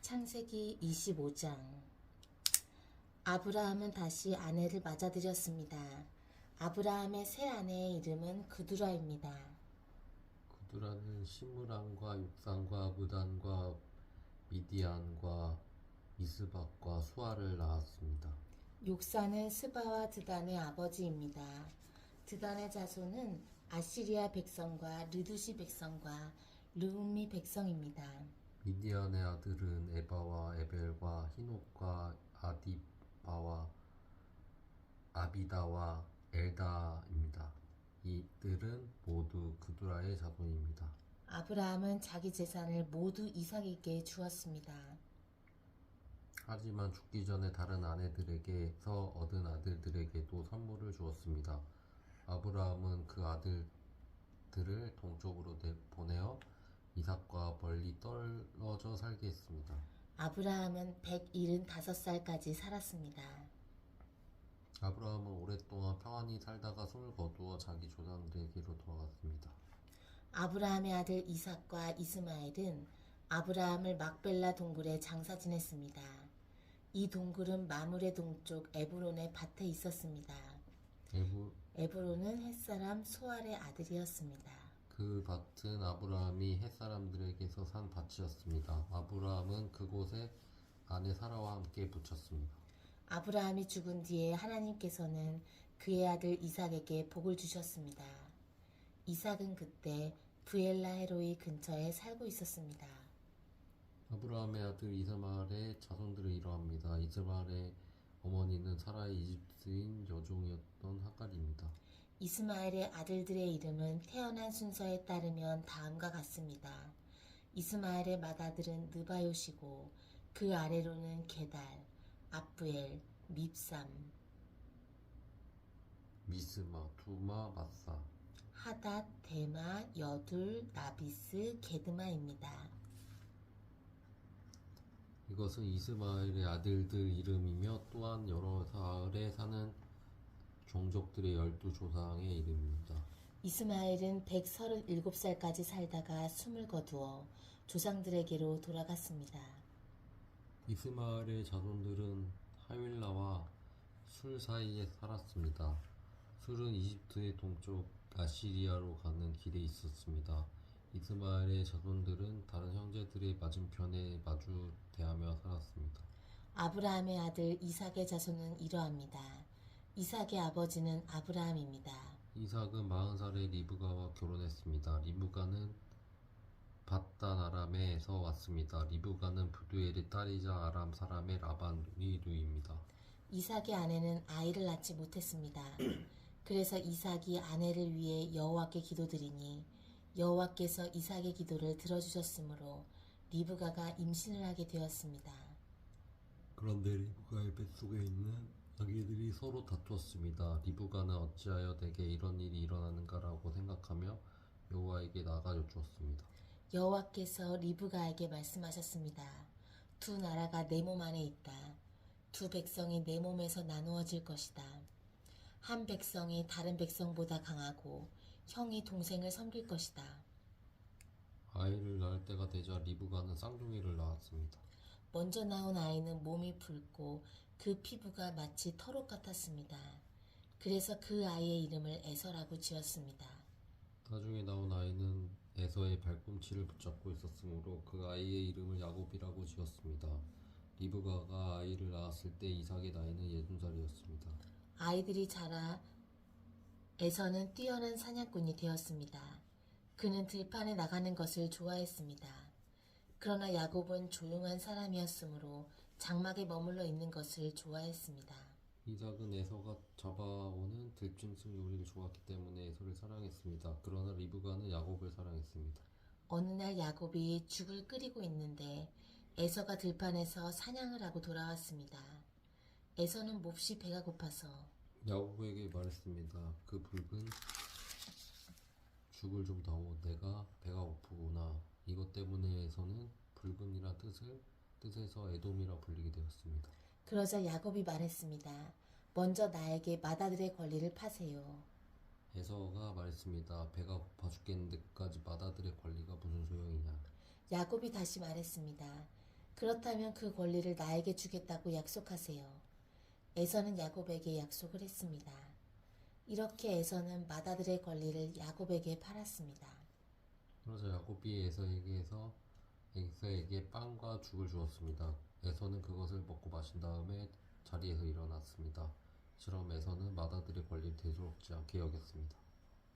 창세기 25장. 아브라함은 다시 아내를 맞아들였습니다. 아브라함의 새 아내의 이름은 그두라입니다. 그두라는 시므람과 육산과 무단과 미디안과 이스박과 수아를 낳았습니다. 욕사는 스바와 드단의 아버지입니다. 드단의 자손은 아시리아 백성과 르두시 백성과 르움미 백성입니다. 미디안의 아들은 에바와 에벨과 히녹과 아디바와 아비다와 엘다입니다. 이들은 모두 그두라의 자손입니다. 아브라함은 자기 재산을 모두 이삭에게 주었습니다. 하지만 죽기 전에 다른 아내들에게서 얻은 아들들에게도 선물을 주었습니다. 아브라함은 그 아들들을 동쪽으로 보내어 이삭과 멀리 떨어져 살게 했습니다. 아브라함은 175살까지 살았습니다. 아브라함은 오랫동안 평안히 살다가 숨을 거두어 자기 조상들에게로 돌아갔습니다. 아브라함의 아들 이삭과 이스마엘은 아브라함을 막벨라 동굴에 장사 지냈습니다. 이 동굴은 마물의 동쪽 에브론의 밭에 있었습니다. 에브론은 햇사람 소알의 아들이었습니다. 그 밭은 아브라함이 햇사람들에게서 산 밭이었습니다. 아브라함은 그곳에 아내 사라와 함께 붙였습니다. 아브라함이 죽은 뒤에 하나님께서는 그의 아들 이삭에게 복을 주셨습니다. 이삭은 그때 브엘라 헤로이 근처에 살고 있었습니다. 아브라함의 아들 이스마엘의 자손들은 이러합니다. 이스마엘의 어머니는 사라의 이집트인 여종이었던 하갈입니다. 이스마엘의 아들들의 이름은 태어난 순서에 따르면 다음과 같습니다. 이스마엘의 맏아들은 느바요시고 그 아래로는 게달, 압부엘, 밉삼, 미스마, 두마, 마사. 하닷, 데마, 여둘, 나비스, 게드마입니다. 이것은 이스마엘의 아들들 이름이며 또한 여러 사흘에 사는 종족들의 12조상의 이름입니다. 이스마엘은 137살까지 살다가 숨을 거두어 조상들에게로 돌아갔습니다. 이스마엘의 자손들은 하윌라와 술 사이에 살았습니다. 술은 이집트의 동쪽 아시리아로 가는 길에 있었습니다. 이스마엘의 자손들은 다른 형제들의 맞은편에 마주 대하며 살았습니다. 아브라함의 아들 이삭의 자손은 이러합니다. 이삭의 아버지는 아브라함입니다. 이삭은 40살에 리브가와 결혼했습니다. 리브가는 밧단 아람에서 왔습니다. 리브가는 부두엘의 딸이자 아람 사람의 라반의 누이입니다. 이삭의 아내는 아이를 낳지 못했습니다. 그래서 이삭이 아내를 위해 여호와께 기도드리니 여호와께서 이삭의 기도를 들어주셨으므로 리브가가 임신을 하게 되었습니다. 그런데 리브가의 뱃속에 있는 아기들이 서로 다투었습니다. 리브가는 어찌하여 내게 이런 일이 일어나는가라고 생각하며 여호와에게 나아가 여쭈었습니다. 여호와께서 리브가에게 말씀하셨습니다. 두 나라가 내 몸 안에 있다. 두 백성이 내 몸에서 나누어질 것이다. 한 백성이 다른 백성보다 강하고 형이 동생을 섬길 것이다. 아이를 낳을 때가 되자 리브가는 쌍둥이를 낳았습니다. 먼저 나온 아이는 몸이 붉고 그 피부가 마치 털옷 같았습니다. 그래서 그 아이의 이름을 에서라고 지었습니다. 나중에 나온 아이는 에서의 발꿈치를 붙잡고 있었으므로 그 아이의 이름을 야곱이라고 지었습니다. 리브가가 아이를 낳았을 때 이삭의 나이는 60살이었습니다. 아이들이 자라 에서는 뛰어난 사냥꾼이 되었습니다. 그는 들판에 나가는 것을 좋아했습니다. 그러나 야곱은 조용한 사람이었으므로 장막에 머물러 있는 것을 좋아했습니다. 이삭은 에서가 잡아오는 들짐승 요리를 좋아했기 때문에 에서를 사랑했습니다. 그러나 리브가는 야곱을 사랑했습니다. 어느 날 야곱이 죽을 끓이고 있는데 에서가 들판에서 사냥을 하고 돌아왔습니다. 에서는 몹시 배가 고파서 야곱에게 말했습니다. 그 붉은 죽을 좀 다오. 내가 배가 고프구나. 이것 때문에 에서는 붉은이라 뜻에서 에돔이라 불리게 되었습니다. 그러자 야곱이 말했습니다. 먼저 나에게 맏아들의 권리를 파세요. 에서가 말했습니다. 배가 고파 죽겠는데 그까지 맏아들의 권리가 무슨 소용이냐. 야곱이 다시 말했습니다. 그렇다면 그 권리를 나에게 주겠다고 약속하세요. 에서는 야곱에게 약속을 했습니다. 이렇게 에서는 맏아들의 권리를 야곱에게 팔았습니다. 그러자 야곱이 에서에게 빵과 죽을 주었습니다. 에서는 그것을 먹고 마신 다음에 자리에서 일어났습니다. 이처럼 에서는 맏아들의 권리를 대수롭지 않게 여겼습니다.